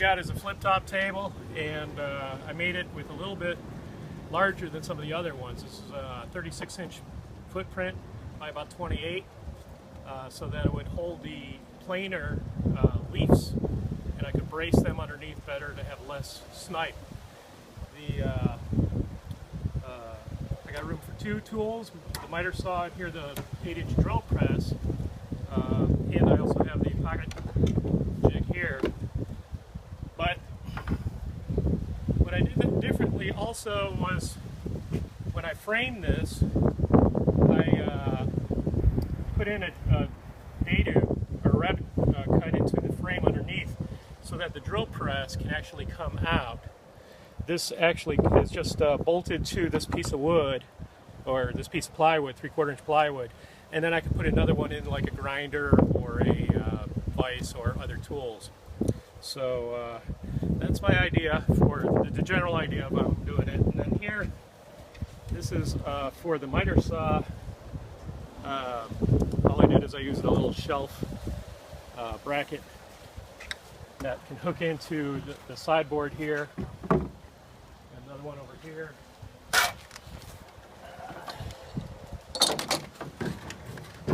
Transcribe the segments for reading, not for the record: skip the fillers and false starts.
got is a flip-top table, and I made it with a little bit larger than some of the other ones. This is a 36-inch footprint by about 28, so that it would hold the planer leaves, and I could brace them underneath better to have less snipe. I got room for two tools, the miter saw and here the 8-inch drill press, and I also have the pocket jig here. But what I did differently also was when I framed this, I put in a dado or rabbit cut into the frame underneath so that the drill press can actually come out. This actually is just bolted to this piece of wood, or this piece of plywood, 3/4 inch plywood, and then I can put another one in like a grinder or a vise or other tools. So that's my idea for the general idea of how I'm doing it. And then here, this is for the miter saw. All I did is I used a little shelf bracket that can hook into the sideboard here. Another one over here.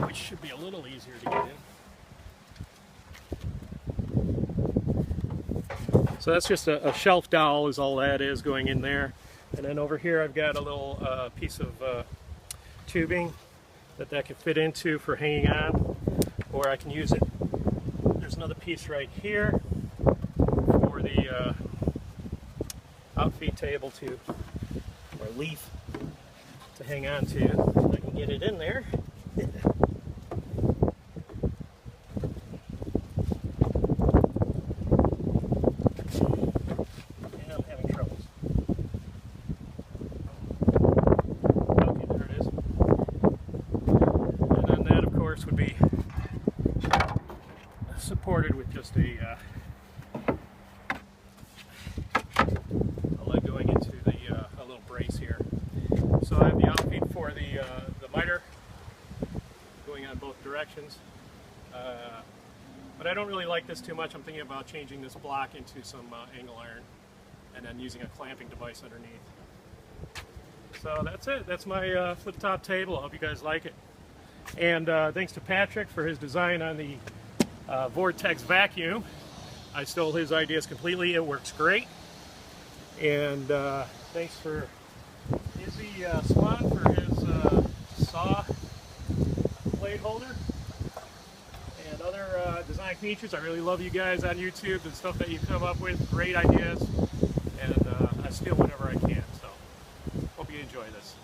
Which should be a little easier to get in. So that's just a shelf dowel is all that is going in there. And then over here I've got a little piece of tubing that could fit into for hanging on, or I can use it. There's another piece right here for the outfeed table to, or leaf to hang on to. If I can get it in there. And I'm having troubles. Okay, there it is. And then that, of course, would be supported with just a leg going into a little brace here. So I have the outfeed for the miter going on both directions, but I don't really like this too much. I'm thinking about changing this block into some angle iron and then using a clamping device underneath. So that's it. That's my flip top table. I hope you guys like it. And thanks to Patrick for his design on the Vortex vacuum. I stole his ideas completely. It works great. And thanks for Izzy Swan for his saw blade holder and other design features. I really love you guys on YouTube and stuff that you come up with. Great ideas, and I steal whenever I can. So hope you enjoy this.